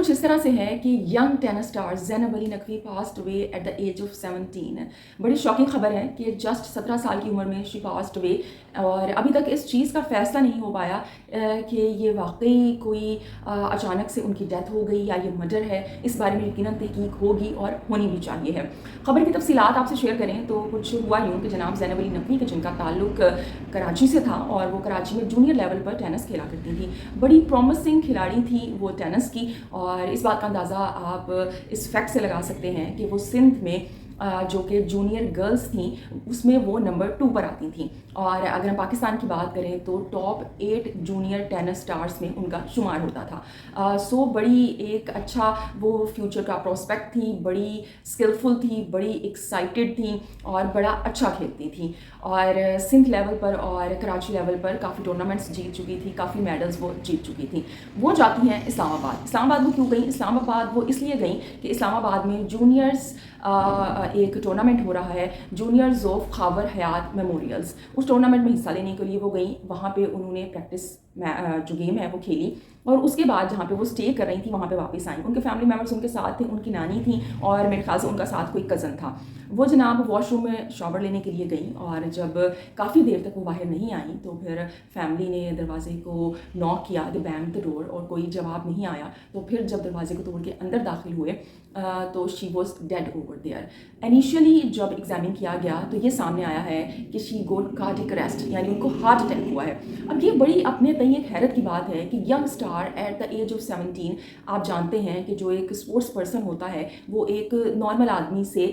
कुछ इस तरह से है कि young tennis star Zainab Ali Naqvi passed away at the age of 17। बड़ी शॉकिंग खबर है कि जस्ट 17 साल की उम्र में शी पास्ड अवे, और अभी तक इस चीज़ का फ़ैसला नहीं हो पाया कि ये वाकई कोई अचानक से उनकी डेथ हो गई या ये मर्डर है। इस बारे में यकीनन तहकीक होगी और होनी भी चाहिए है। खबर की तफसीलात आपसे शेयर करें तो कुछ हुआ यूँ कि जनाब ज़ैनब अली नकवी का जिनका ताल्लुक कराची से था और वो कराची में जूनियर लेवल पर टेनिस खेला करती थी। बड़ी प्रॉमिसिंग खिलाड़ी थी वो टेनिस की, और इस बात का अंदाज़ा आप इस फैक्ट से लगा सकते हैं कि वो सिंध में जो कि जूनियर गर्ल्स थी उसमें वो नंबर 2 पर आती थी। और अगर हम पाकिस्तान की बात करें तो टॉप 8 जूनियर टेनिस स्टार्स में उनका शुमार होता था। सो बड़ी एक अच्छा वो फ्यूचर का प्रोस्पेक्ट थी, बड़ी स्किलफुल थी, बड़ी एक्साइटेड थी और बड़ा अच्छा खेलती थी। और सिंध लेवल पर और कराची लेवल पर काफ़ी टूर्नामेंट्स जीत चुकी थी, काफ़ी मेडल्स वो जीत चुकी थी। वो जाती हैं इस्लामाबाद। इस्लामाबाद वो क्यों गई? इस्लामाबाद वो इसलिए गई कि इस्लामाबाद में जूनियर्स एक टूर्नामेंट हो रहा है, juniors of Khawar Hayat memorials. उस टूर्नामेंट में हिस्सा लेने के लिए वो गई। वहाँ पे उन्होंने प्रैक्टिस जो गेम है वो खेली, और उसके बाद जहाँ पे वो स्टे कर रही थी वहाँ पे वापस आई। उनके फैमिली मेम्बर्स उनके साथ थे, उनकी नानी थी और मेरे ख्याल से उनका साथ कोई कज़न था। वो जनाब वॉशरूम में शॉवर लेने के लिए गई, और जब काफ़ी देर तक वो बाहर नहीं आई तो फिर फैमिली ने दरवाजे को नॉक किया, द बैंग द डोर, और कोई जवाब नहीं आया। तो फिर जब दरवाजे को तोड़ के अंदर दाखिल हुए तो she was dead over there. Initially जब एग्जामिन किया गया तो ये सामने आया है कि शी गोट कार्डियक अरेस्ट, यानी उनको हार्ट अटैक हुआ है। अब ये बड़ी अपने तय एक हैरत की बात है कि young star at the age of 17, आप जानते हैं कि जो एक स्पोर्ट्स पर्सन होता है वो एक नॉर्मल आदमी से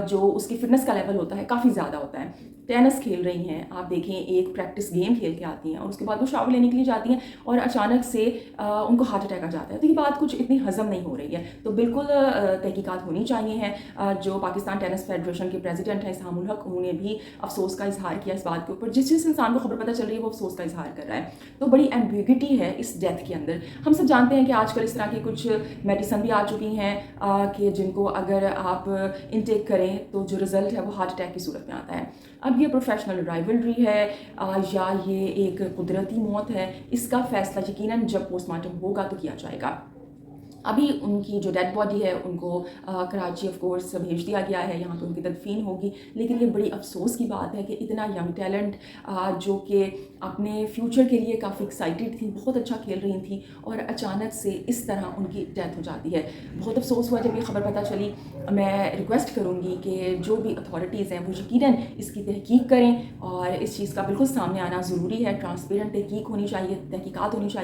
जो उसकी फिटनेस का लेवल होता है काफ़ी ज़्यादा होता है। टेनिस खेल रही हैं, आप देखें एक प्रैक्टिस गेम खेल के आती हैं और उसके बाद वो शावर लेने के लिए जाती हैं और अचानक से उनको हार्ट अटैक आ जाता है। तो ये बात कुछ इतनी हज़म नहीं हो रही है। तो बिल्कुल तहकीकात होनी चाहिए हैं। जो पाकिस्तान टेनिस फेडरेशन के प्रेसिडेंट हैं इस्हामुल हक, उन्होंने भी अफसोस का इजहार किया इस बात के ऊपर। जिस इंसान को खबर पता चल रही है वो अफसोस का इजहार कर रहा है। तो बड़ी एम्बिग्यूटी है इस डेथ के अंदर। हम सब जानते हैं कि आजकल इस तरह की कुछ मेडिसिन भी आ चुकी हैं कि जिनको अगर आप इनटेक करें तो जो रिज़ल्ट है वो हार्ट अटैक की सूरत में आता है। अब ये प्रोफेशनल राइवलरी है या ये एक कुदरती मौत है, इसका फैसला यकीनन जब पोस्टमार्टम होगा तो किया जाएगा। अभी उनकी जो डेड बॉडी है उनको कराची ऑफ कोर्स भेज दिया गया है, यहाँ पे उनकी तदफीन होगी। लेकिन ये बड़ी अफसोस की बात है कि इतना यंग टैलेंट जो कि अपने फ्यूचर के लिए काफ़ी एक्साइटेड थी, बहुत अच्छा खेल रही थी, और अचानक से इस तरह उनकी डेथ हो जाती है। बहुत अफसोस हुआ जब ये खबर पता चली। मैं रिक्वेस्ट करूँगी कि जो भी अथॉरिटीज़ हैं वो यकीनन इसकी तहकीक करें, और इस चीज़ का बिल्कुल सामने आना ज़रूरी है। ट्रांसपेरेंट तहकीक होनी चाहिए, तहकीकात होनी चाहिए।